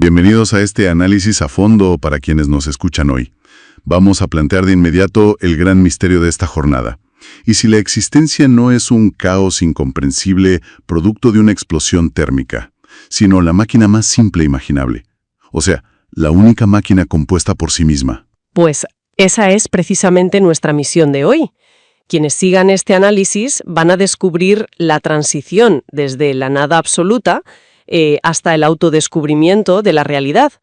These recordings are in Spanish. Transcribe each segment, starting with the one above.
Bienvenidos a este análisis a fondo para quienes nos escuchan hoy. Vamos a plantear de inmediato el gran misterio de esta jornada. ¿Y si la existencia no es un caos incomprensible producto de una explosión térmica, sino la máquina más simple imaginable? O sea, la única máquina compuesta por sí misma. Pues esa es precisamente nuestra misión de hoy. Quienes sigan este análisis van a descubrir la transición desde la nada absoluta hasta el autodescubrimiento de la realidad.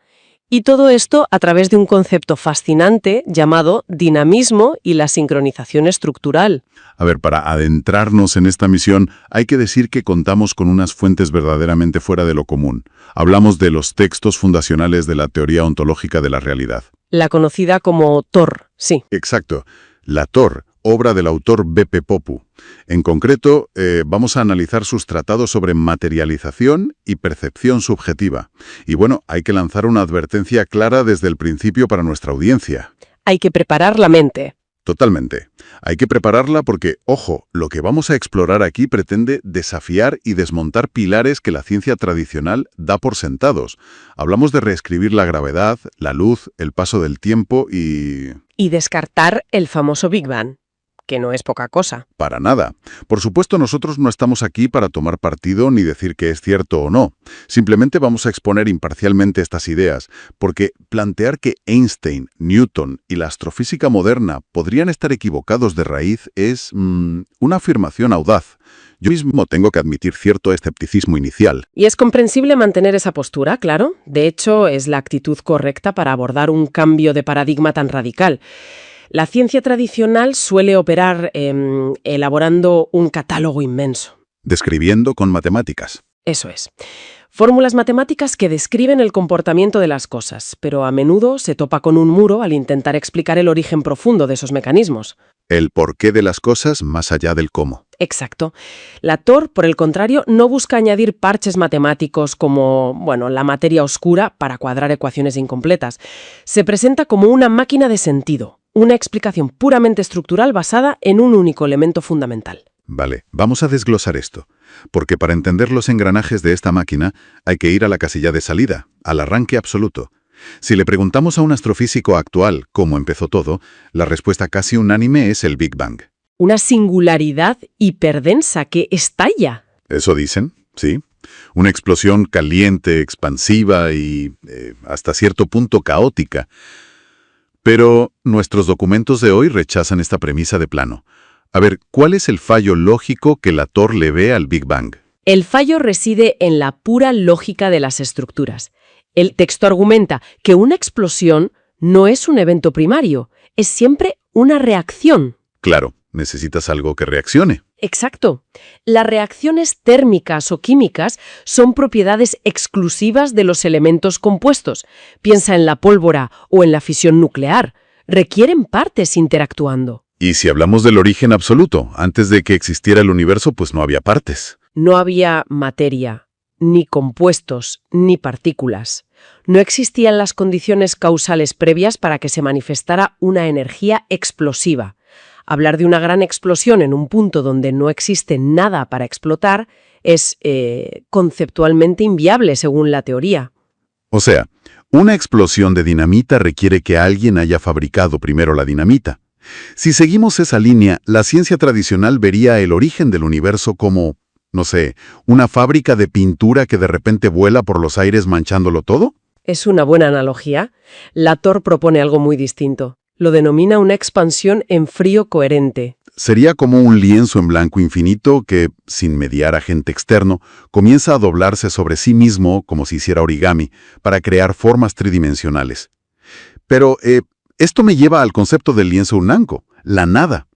Y todo esto a través de un concepto fascinante llamado dinamismo y la sincronización estructural. A ver, para adentrarnos en esta misión, hay que decir que contamos con unas fuentes verdaderamente fuera de lo común. Hablamos de los textos fundacionales de la teoría ontológica de la realidad. La conocida como TOR, sí. Exacto. La TOR, obra del autor B.P. Poppu. En concreto, vamos a analizar sus tratados sobre materialización y percepción subjetiva. Y bueno, hay que lanzar una advertencia clara desde el principio para nuestra audiencia. Hay que preparar la mente. Totalmente. Hay que prepararla porque, ojo, lo que vamos a explorar aquí pretende desafiar y desmontar pilares que la ciencia tradicional da por sentados. Hablamos de reescribir la gravedad, la luz, el paso del tiempo y descartar el famoso Big Bang, que no es poca cosa. Para nada. Por supuesto, nosotros no estamos aquí para tomar partido ni decir que es cierto o no. Simplemente vamos a exponer imparcialmente estas ideas, porque plantear que Einstein, Newton y la astrofísica moderna podrían estar equivocados de raíz es una afirmación audaz. Yo mismo tengo que admitir cierto escepticismo inicial. Y es comprensible mantener esa postura, claro. De hecho, es la actitud correcta para abordar un cambio de paradigma tan radical. La ciencia tradicional suele operar elaborando un catálogo inmenso. Describiendo con matemáticas. Eso es. Fórmulas matemáticas que describen el comportamiento de las cosas, pero a menudo se topa con un muro al intentar explicar el origen profundo de esos mecanismos. El porqué de las cosas más allá del cómo. Exacto. La TOR, por el contrario, no busca añadir parches matemáticos como, la materia oscura para cuadrar ecuaciones incompletas. Se presenta como una máquina de sentido. Una explicación puramente estructural basada en un único elemento fundamental. Vale, vamos a desglosar esto, porque para entender los engranajes de esta máquina hay que ir a la casilla de salida, al arranque absoluto. Si le preguntamos a un astrofísico actual cómo empezó todo, la respuesta casi unánime es el Big Bang. Una singularidad hiperdensa que estalla. ¿Eso dicen? Sí. Una explosión caliente, expansiva y hasta cierto punto caótica. Pero nuestros documentos de hoy rechazan esta premisa de plano. A ver, ¿cuál es el fallo lógico que la TOR le ve al Big Bang? El fallo reside en la pura lógica de las estructuras. El texto argumenta que una explosión no es un evento primario, es siempre una reacción. Claro, necesitas algo que reaccione. Exacto. Las reacciones térmicas o químicas son propiedades exclusivas de los elementos compuestos. Piensa en la pólvora o en la fisión nuclear. Requieren partes interactuando. Y si hablamos del origen absoluto, antes de que existiera el universo, pues no había partes. No había materia, ni compuestos, ni partículas. No existían las condiciones causales previas para que se manifestara una energía explosiva. Hablar de una gran explosión en un punto donde no existe nada para explotar es conceptualmente inviable según la teoría. O sea, una explosión de dinamita requiere que alguien haya fabricado primero la dinamita. Si seguimos esa línea, la ciencia tradicional vería el origen del universo como, no sé, una fábrica de pintura que de repente vuela por los aires manchándolo todo. Es una buena analogía. La TOR propone algo muy distinto. Lo denomina una expansión en frío coherente. Sería como un lienzo en blanco infinito que, sin mediar agente externo, comienza a doblarse sobre sí mismo como si hiciera origami, para crear formas tridimensionales. Pero esto me lleva al concepto del lienzo unanco, la nada.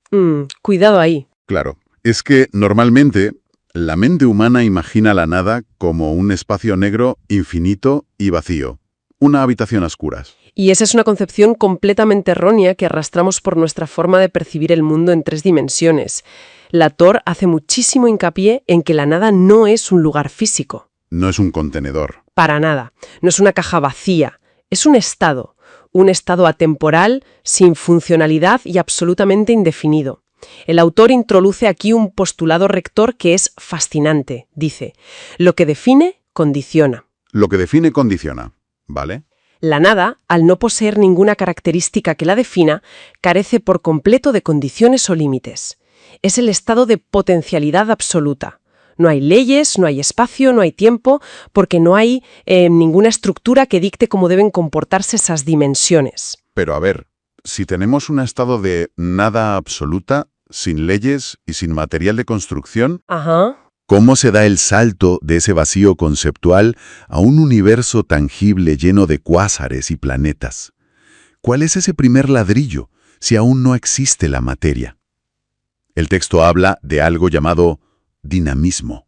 Cuidado ahí. Claro, es que normalmente la mente humana imagina la nada como un espacio negro, infinito y vacío. Una habitación a oscuras. Y esa es una concepción completamente errónea que arrastramos por nuestra forma de percibir el mundo en 3 dimensiones. La TOR hace muchísimo hincapié en que la nada no es un lugar físico. No es un contenedor. Para nada. No es una caja vacía. Es un estado atemporal, sin funcionalidad y absolutamente indefinido. El autor introduce aquí un postulado rector que es fascinante. Dice, lo que define, condiciona. Lo que define, condiciona. ¿Vale? La nada, al no poseer ninguna característica que la defina, carece por completo de condiciones o límites. Es el estado de potencialidad absoluta. No hay leyes, no hay espacio, no hay tiempo, porque no hay ninguna estructura que dicte cómo deben comportarse esas dimensiones. Pero a ver, si tenemos un estado de nada absoluta, sin leyes y sin material de construcción, Ajá. ¿cómo se da el salto de ese vacío conceptual a un universo tangible lleno de cuásares y planetas? ¿Cuál es ese primer ladrillo si aún no existe la materia? El texto habla de algo llamado dinamismo.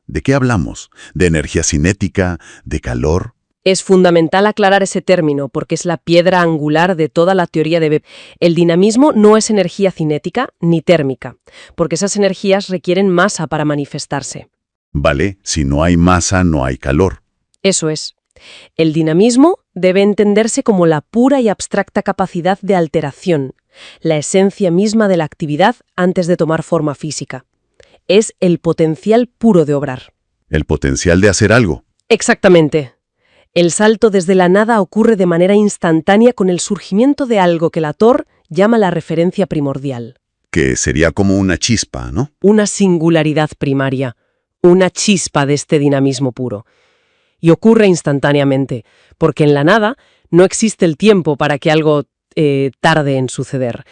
¿De qué hablamos? ¿De energía cinética? ¿De calor? Es fundamental aclarar ese término porque es la piedra angular de toda la teoría de Weber. El dinamismo no es energía cinética ni térmica, porque esas energías requieren masa para manifestarse. Vale, si no hay masa, no hay calor. Eso es. El dinamismo debe entenderse como la pura y abstracta capacidad de alteración, la esencia misma de la actividad antes de tomar forma física. Es el potencial puro de obrar. El potencial de hacer algo. Exactamente. El salto desde la nada ocurre de manera instantánea con el surgimiento de algo que Latour llama la referencia primordial. Que sería como una chispa, ¿no? Una singularidad primaria, una chispa de este dinamismo puro. Y ocurre instantáneamente, porque en la nada no existe el tiempo para que algo tarde en suceder.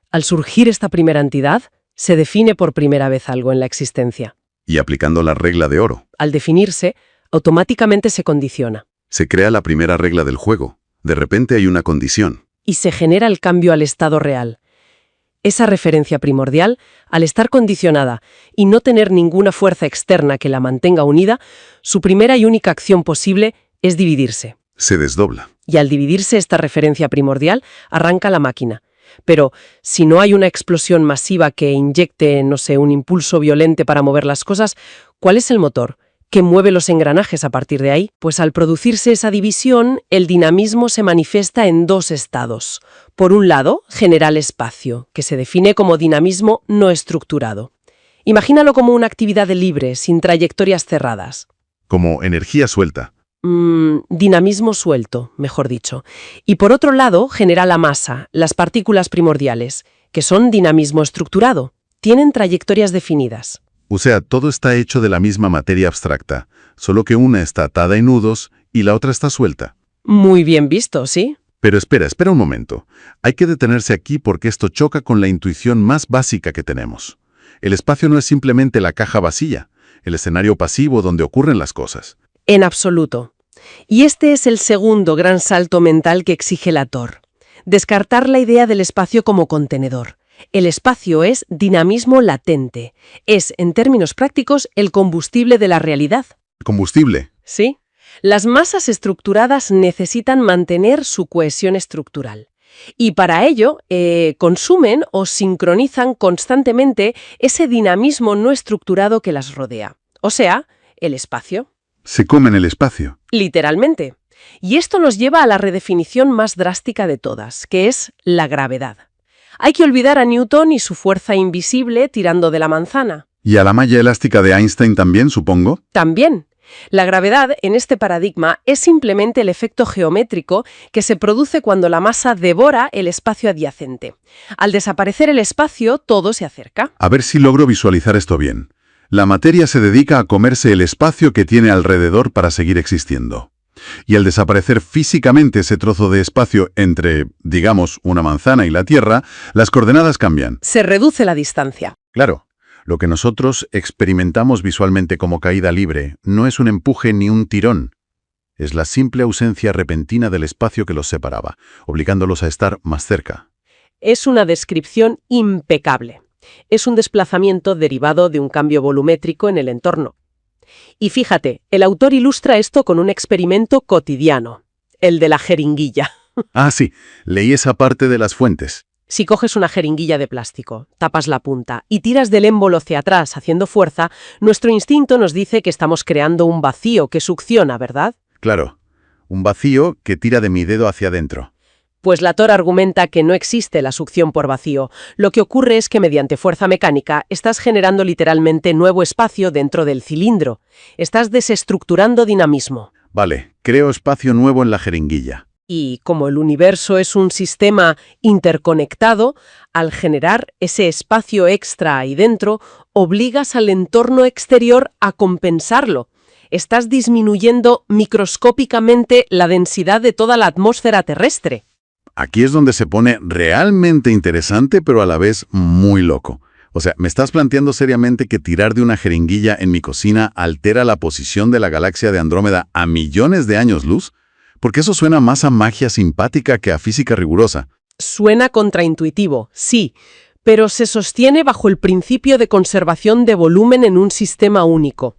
Al surgir esta primera entidad, se define por primera vez algo en la existencia. Y aplicando la regla de oro. Al definirse, automáticamente se condiciona. Se crea la primera regla del juego. De repente hay una condición. Y se genera el cambio al estado real. Esa referencia primordial, al estar condicionada y no tener ninguna fuerza externa que la mantenga unida, su primera y única acción posible es dividirse. Se desdobla. Y al dividirse esta referencia primordial, arranca la máquina. Pero si no hay una explosión masiva que inyecte, no sé, un impulso violento para mover las cosas, ¿cuál es el motor? ¿Qué mueve los engranajes a partir de ahí? Pues al producirse esa división, el dinamismo se manifiesta en dos estados. Por un lado, genera el espacio, que se define como dinamismo no estructurado. Imagínalo como una actividad libre, sin trayectorias cerradas. Como energía suelta. Dinamismo suelto, mejor dicho. Y por otro lado, genera la masa, las partículas primordiales, que son dinamismo estructurado. Tienen trayectorias definidas. O sea, todo está hecho de la misma materia abstracta, solo que una está atada en nudos y la otra está suelta. Muy bien visto, ¿sí? Pero espera un momento. Hay que detenerse aquí porque esto choca con la intuición más básica que tenemos. El espacio no es simplemente la caja vacía, el escenario pasivo donde ocurren las cosas. En absoluto. Y este es el segundo gran salto mental que exige Latour. Descartar la idea del espacio como contenedor. El espacio es dinamismo latente. Es, en términos prácticos, el combustible de la realidad. ¿Combustible? Sí. Las masas estructuradas necesitan mantener su cohesión estructural. Y para ello, consumen o sincronizan constantemente ese dinamismo no estructurado que las rodea. O sea, el espacio. Se comen el espacio. Literalmente. Y esto nos lleva a la redefinición más drástica de todas, que es la gravedad. Hay que olvidar a Newton y su fuerza invisible tirando de la manzana. ¿Y a la malla elástica de Einstein también, supongo? También. La gravedad, en este paradigma, es simplemente el efecto geométrico que se produce cuando la masa devora el espacio adyacente. Al desaparecer el espacio, todo se acerca. A ver si logro visualizar esto bien. La materia se dedica a comerse el espacio que tiene alrededor para seguir existiendo. Y al desaparecer físicamente ese trozo de espacio entre, digamos, una manzana y la Tierra, las coordenadas cambian. Se reduce la distancia. Claro, lo que nosotros experimentamos visualmente como caída libre no es un empuje ni un tirón. Es la simple ausencia repentina del espacio que los separaba, obligándolos a estar más cerca. Es una descripción impecable. Es un desplazamiento derivado de un cambio volumétrico en el entorno. Y fíjate, el autor ilustra esto con un experimento cotidiano, el de la jeringuilla. Ah, sí, leí esa parte de las fuentes. Si coges una jeringuilla de plástico, tapas la punta y tiras del émbolo hacia atrás haciendo fuerza, nuestro instinto nos dice que estamos creando un vacío que succiona, ¿verdad? Claro, un vacío que tira de mi dedo hacia adentro. Pues Latour argumenta que no existe la succión por vacío. Lo que ocurre es que mediante fuerza mecánica estás generando literalmente nuevo espacio dentro del cilindro. Estás desestructurando dinamismo. Vale, creo espacio nuevo en la jeringuilla. Y como el universo es un sistema interconectado, al generar ese espacio extra ahí dentro, obligas al entorno exterior a compensarlo. Estás disminuyendo microscópicamente la densidad de toda la atmósfera terrestre. Aquí es donde se pone realmente interesante, pero a la vez muy loco. O sea, ¿me estás planteando seriamente que tirar de una jeringuilla en mi cocina altera la posición de la galaxia de Andrómeda a millones de años luz? Porque eso suena más a magia simpática que a física rigurosa. Suena contraintuitivo, sí, pero se sostiene bajo el principio de conservación de volumen en un sistema único.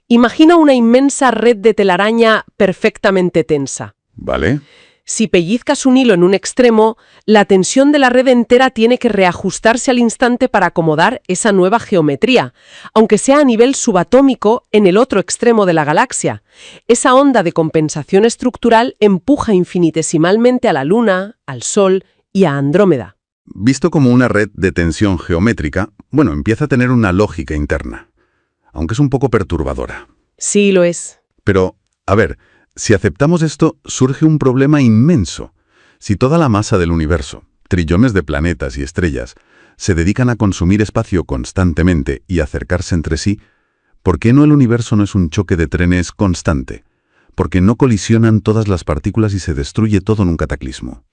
Imagina una inmensa red de telaraña perfectamente tensa. ¿Vale? Si pellizcas un hilo en un extremo, la tensión de la red entera tiene que reajustarse al instante para acomodar esa nueva geometría, aunque sea a nivel subatómico en el otro extremo de la galaxia. Esa onda de compensación estructural empuja infinitesimalmente a la Luna, al Sol y a Andrómeda. Visto como una red de tensión geométrica, bueno, empieza a tener una lógica interna, aunque es un poco perturbadora. Sí, lo es. Pero, a ver, si aceptamos esto, surge un problema inmenso. Si toda la masa del universo, trillones de planetas y estrellas, se dedican a consumir espacio constantemente y acercarse entre sí, ¿por qué no el universo no es un choque de trenes constante? ¿Por qué no colisionan todas las partículas y se destruye todo en un cataclismo?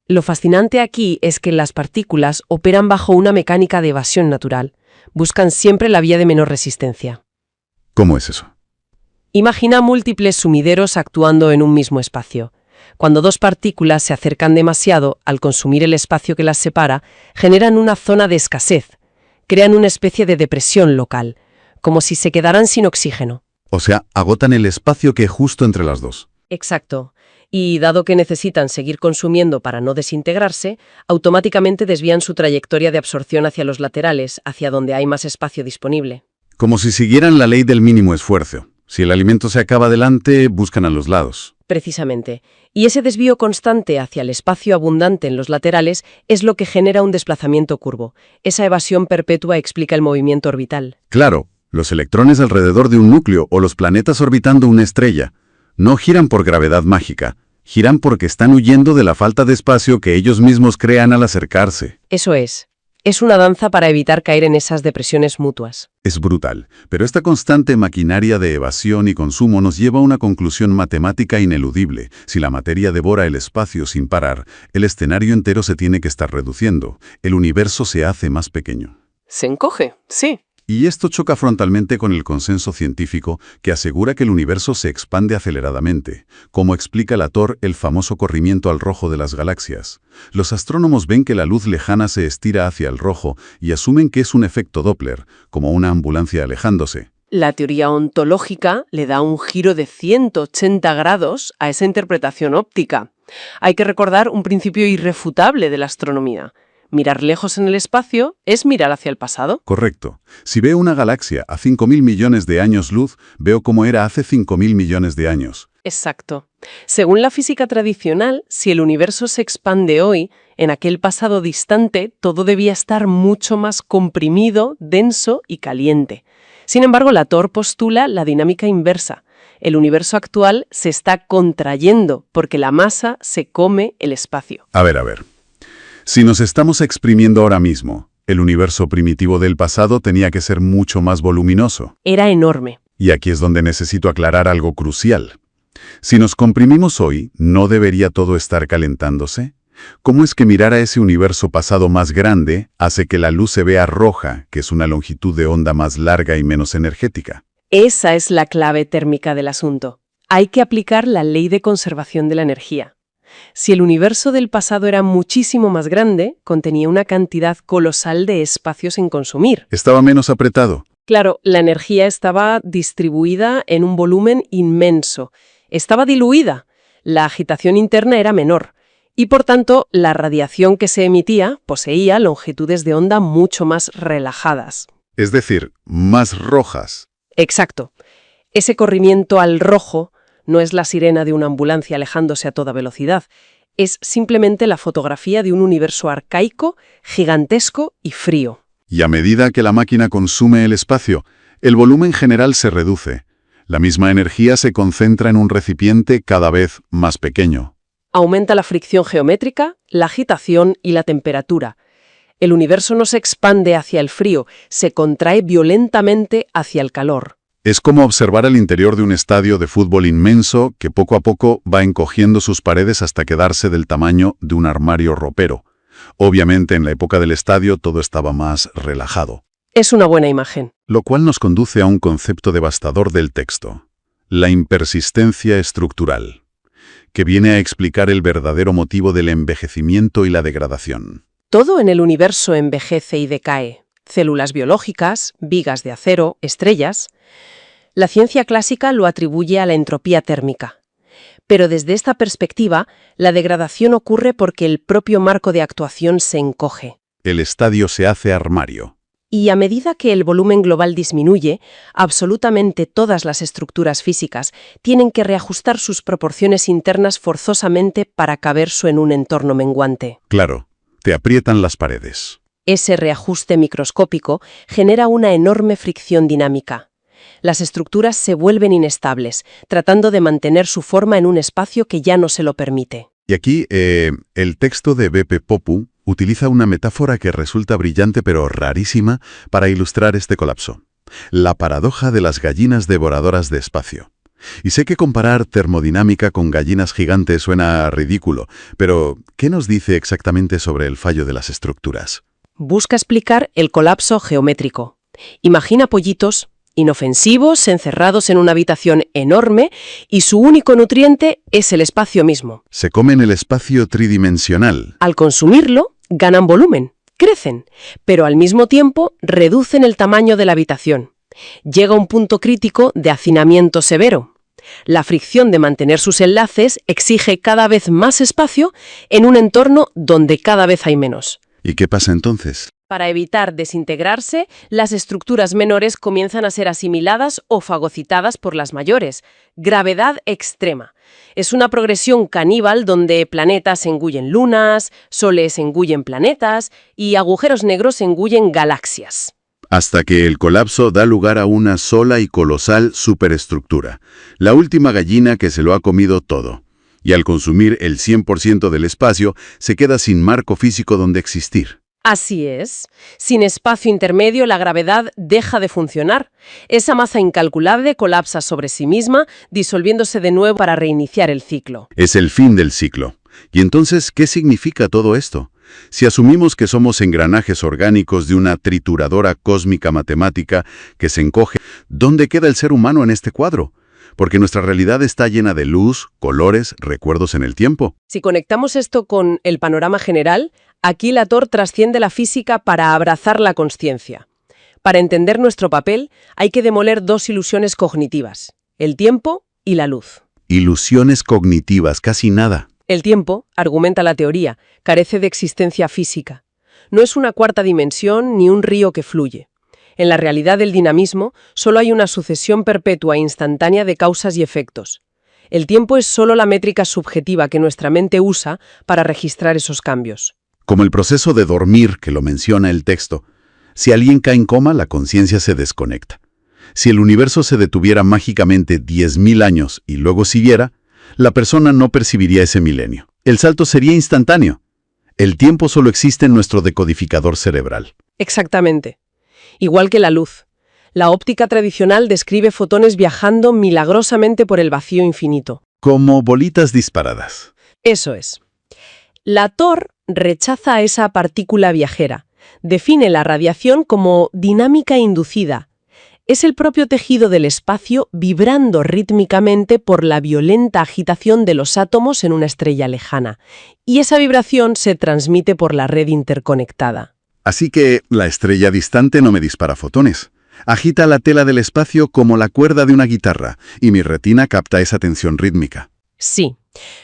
Lo fascinante aquí es que las partículas operan bajo una mecánica de evasión natural. Buscan siempre la vía de menor resistencia. ¿Cómo es eso? Imagina múltiples sumideros actuando en un mismo espacio. Cuando dos partículas se acercan demasiado, al consumir el espacio que las separa, generan una zona de escasez. Crean una especie de depresión local, como si se quedaran sin oxígeno. O sea, agotan el espacio que hay justo entre las dos. Exacto. Y dado que necesitan seguir consumiendo para no desintegrarse, automáticamente desvían su trayectoria de absorción hacia los laterales, hacia donde hay más espacio disponible. Como si siguieran la ley del mínimo esfuerzo. Si el alimento se acaba delante, buscan a los lados. Precisamente. Y ese desvío constante hacia el espacio abundante en los laterales es lo que genera un desplazamiento curvo. Esa evasión perpetua explica el movimiento orbital. Claro, los electrones alrededor de un núcleo o los planetas orbitando una estrella no giran por gravedad mágica, giran porque están huyendo de la falta de espacio que ellos mismos crean al acercarse. Eso es. Es una danza para evitar caer en esas depresiones mutuas. Es brutal, pero esta constante maquinaria de evasión y consumo nos lleva a una conclusión matemática ineludible. Si la materia devora el espacio sin parar, el escenario entero se tiene que estar reduciendo. El universo se hace más pequeño. Se encoge, sí. Y esto choca frontalmente con el consenso científico que asegura que el universo se expande aceleradamente, como explica Latorre el famoso corrimiento al rojo de las galaxias. Los astrónomos ven que la luz lejana se estira hacia el rojo y asumen que es un efecto Doppler, como una ambulancia alejándose. La teoría ontológica le da un giro de 180 grados a esa interpretación óptica. Hay que recordar un principio irrefutable de la astronomía. Mirar lejos en el espacio es mirar hacia el pasado. Correcto. Si veo una galaxia a 5.000 millones de años luz, veo cómo era hace 5.000 millones de años. Exacto. Según la física tradicional, si el universo se expande hoy, en aquel pasado distante todo debía estar mucho más comprimido, denso y caliente. Sin embargo, Latorre postula la dinámica inversa. El universo actual se está contrayendo porque la masa se come el espacio. A ver. Si nos estamos exprimiendo ahora mismo, el universo primitivo del pasado tenía que ser mucho más voluminoso. Era enorme. Y aquí es donde necesito aclarar algo crucial. Si nos comprimimos hoy, ¿no debería todo estar calentándose? ¿Cómo es que mirar a ese universo pasado más grande hace que la luz se vea roja, que es una longitud de onda más larga y menos energética? Esa es la clave térmica del asunto. Hay que aplicar la ley de conservación de la energía. Si el universo del pasado era muchísimo más grande, contenía una cantidad colosal de espacio sin consumir. Estaba menos apretado. Claro, la energía estaba distribuida en un volumen inmenso. Estaba diluida. La agitación interna era menor. Y por tanto, la radiación que se emitía poseía longitudes de onda mucho más relajadas. Es decir, más rojas. Exacto. Ese corrimiento al rojo no es la sirena de una ambulancia alejándose a toda velocidad. Es simplemente la fotografía de un universo arcaico, gigantesco y frío. Y a medida que la máquina consume el espacio, el volumen general se reduce. La misma energía se concentra en un recipiente cada vez más pequeño. Aumenta la fricción geométrica, la agitación y la temperatura. El universo no se expande hacia el frío, se contrae violentamente hacia el calor. Es como observar el interior de un estadio de fútbol inmenso que poco a poco va encogiendo sus paredes hasta quedarse del tamaño de un armario ropero. Obviamente, en la época del estadio todo estaba más relajado. Es una buena imagen. Lo cual nos conduce a un concepto devastador del texto, la impersistencia estructural, que viene a explicar el verdadero motivo del envejecimiento y la degradación. Todo en el universo envejece y decae. Células biológicas, vigas de acero, estrellas. La ciencia clásica lo atribuye a la entropía térmica. Pero desde esta perspectiva, la degradación ocurre porque el propio marco de actuación se encoge. El estadio se hace armario. Y a medida que el volumen global disminuye, absolutamente todas las estructuras físicas tienen que reajustar sus proporciones internas forzosamente para caber en un entorno menguante. Claro, te aprietan las paredes. Ese reajuste microscópico genera una enorme fricción dinámica. Las estructuras se vuelven inestables, tratando de mantener su forma en un espacio que ya no se lo permite. Y aquí, el texto de B.P. Popu utiliza una metáfora que resulta brillante pero rarísima para ilustrar este colapso. La paradoja de las gallinas devoradoras de espacio. Y sé que comparar termodinámica con gallinas gigantes suena ridículo, pero ¿qué nos dice exactamente sobre el fallo de las estructuras? Busca explicar el colapso geométrico. Imagina pollitos inofensivos, encerrados en una habitación enorme, y su único nutriente es el espacio mismo. Se comen el espacio tridimensional. Al consumirlo, ganan volumen, crecen, pero al mismo tiempo reducen el tamaño de la habitación. Llega un punto crítico de hacinamiento severo. La fricción de mantener sus enlaces exige cada vez más espacio en un entorno donde cada vez hay menos. ¿Y qué pasa entonces? Para evitar desintegrarse, las estructuras menores comienzan a ser asimiladas o fagocitadas por las mayores. Gravedad extrema. Es una progresión caníbal donde planetas engullen lunas, soles engullen planetas y agujeros negros engullen galaxias. Hasta que el colapso da lugar a una sola y colosal superestructura, la última gallina que se lo ha comido todo. Y al consumir el 100% del espacio, se queda sin marco físico donde existir. Así es. Sin espacio intermedio, la gravedad deja de funcionar. Esa masa incalculable colapsa sobre sí misma, disolviéndose de nuevo para reiniciar el ciclo. Es el fin del ciclo. ¿Y entonces qué significa todo esto? Si asumimos que somos engranajes orgánicos de una trituradora cósmica matemática que se encoge, ¿dónde queda el ser humano en este cuadro? Porque nuestra realidad está llena de luz, colores, recuerdos en el tiempo. Si conectamos esto con el panorama general, aquí Latour trasciende la física para abrazar la consciencia. Para entender nuestro papel, hay que demoler dos ilusiones cognitivas, el tiempo y la luz. Ilusiones cognitivas, casi nada. El tiempo, argumenta la teoría, carece de existencia física. No es una cuarta dimensión ni un río que fluye. En la realidad del dinamismo, solo hay una sucesión perpetua e instantánea de causas y efectos. El tiempo es solo la métrica subjetiva que nuestra mente usa para registrar esos cambios. Como el proceso de dormir que lo menciona el texto. Si alguien cae en coma, la conciencia se desconecta. Si el universo se detuviera mágicamente 10.000 años y luego siguiera, la persona no percibiría ese milenio. El salto sería instantáneo. El tiempo solo existe en nuestro decodificador cerebral. Exactamente. Igual que la luz. La óptica tradicional describe fotones viajando milagrosamente por el vacío infinito. Como bolitas disparadas. Eso es. Latour rechaza a esa partícula viajera. Define la radiación como dinámica inducida. Es el propio tejido del espacio vibrando rítmicamente por la violenta agitación de los átomos en una estrella lejana. Y esa vibración se transmite por la red interconectada. Así que la estrella distante no me dispara fotones. Agita la tela del espacio como la cuerda de una guitarra, y mi retina capta esa tensión rítmica. Sí,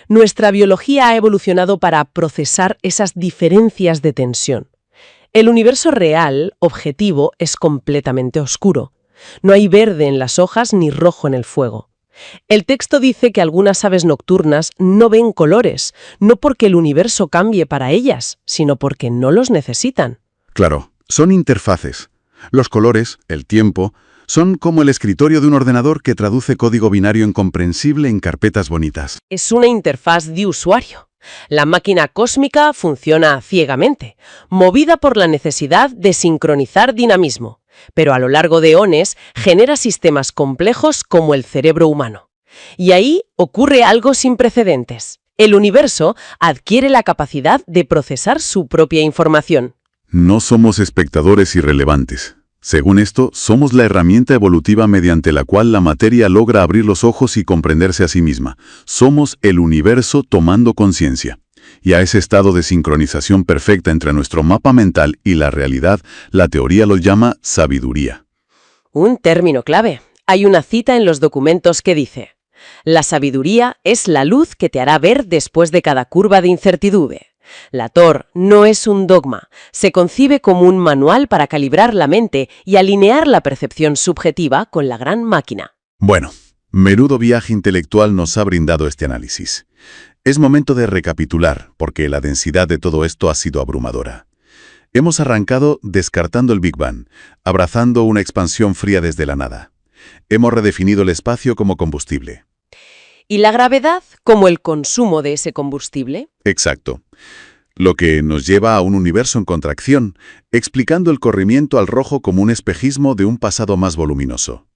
nuestra biología ha evolucionado para procesar esas diferencias de tensión. El universo real, objetivo, es completamente oscuro. No hay verde en las hojas ni rojo en el fuego. El texto dice que algunas aves nocturnas no ven colores, no porque el universo cambie para ellas, sino porque no los necesitan. Claro, son interfaces. Los colores, el tiempo, Son como el escritorio de un ordenador que traduce código binario incomprensible en carpetas bonitas. Es una interfaz de usuario. La máquina cósmica funciona ciegamente, movida por la necesidad de sincronizar dinamismo, pero a lo largo de eones genera sistemas complejos como el cerebro humano. Y ahí ocurre algo sin precedentes. El universo adquiere la capacidad de procesar su propia información. No somos espectadores irrelevantes. Según esto, somos la herramienta evolutiva mediante la cual la materia logra abrir los ojos y comprenderse a sí misma. Somos el universo tomando conciencia. Y a ese estado de sincronización perfecta entre nuestro mapa mental y la realidad, la teoría lo llama sabiduría. Un término clave. Hay una cita en los documentos que dice: la sabiduría es la luz que te hará ver después de cada curva de incertidumbre. La Tor no es un dogma, se concibe como un manual para calibrar la mente y alinear la percepción subjetiva con la gran máquina. Bueno, menudo viaje intelectual nos ha brindado este análisis. Es momento de recapitular, porque la densidad de todo esto ha sido abrumadora. Hemos arrancado descartando el Big Bang, abrazando una expansión fría desde la nada. Hemos redefinido el espacio como combustible. ¿Y la gravedad como el consumo de ese combustible? Exacto. Lo que nos lleva a un universo en contracción, explicando el corrimiento al rojo como un espejismo de un pasado más voluminoso.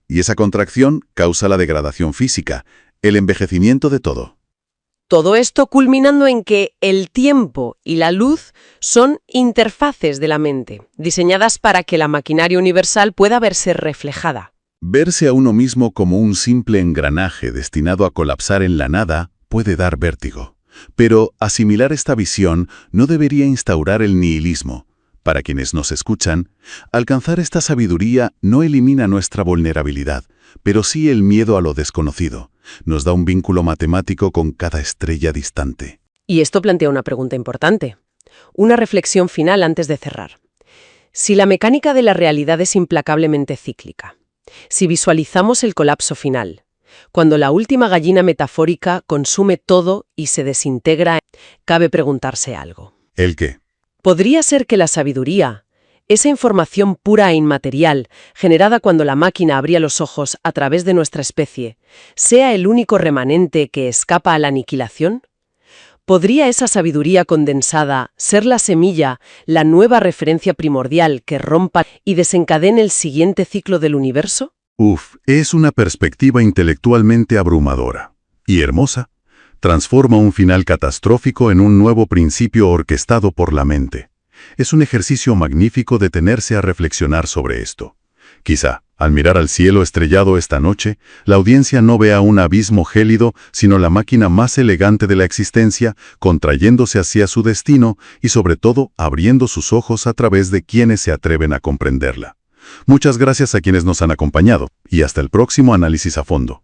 Y esa contracción causa la degradación física, el envejecimiento de todo. Todo esto culminando en que el tiempo y la luz son interfaces de la mente, diseñadas para que la maquinaria universal pueda verse reflejada. Verse a uno mismo como un simple engranaje destinado a colapsar en la nada puede dar vértigo. Pero asimilar esta visión no debería instaurar el nihilismo. Para quienes nos escuchan, alcanzar esta sabiduría no elimina nuestra vulnerabilidad, pero sí el miedo a lo desconocido. Nos da un vínculo matemático con cada estrella distante. Y esto plantea una pregunta importante. Una reflexión final antes de cerrar. Si la mecánica de la realidad es implacablemente cíclica, si visualizamos el colapso final, cuando la última gallina metafórica consume todo y se desintegra, cabe preguntarse algo. ¿El qué? ¿Podría ser que la sabiduría, esa información pura e inmaterial, generada cuando la máquina abría los ojos a través de nuestra especie, sea el único remanente que escapa a la aniquilación? ¿Podría esa sabiduría condensada ser la semilla, la nueva referencia primordial que rompa y desencadene el siguiente ciclo del universo? Es una perspectiva intelectualmente abrumadora. Y hermosa. Transforma un final catastrófico en un nuevo principio orquestado por la mente. Es un ejercicio magnífico detenerse a reflexionar sobre esto. Quizá, al mirar al cielo estrellado esta noche, la audiencia no vea un abismo gélido, sino la máquina más elegante de la existencia, contrayéndose hacia su destino y, sobre todo, abriendo sus ojos a través de quienes se atreven a comprenderla. Muchas gracias a quienes nos han acompañado, y hasta el próximo análisis a fondo.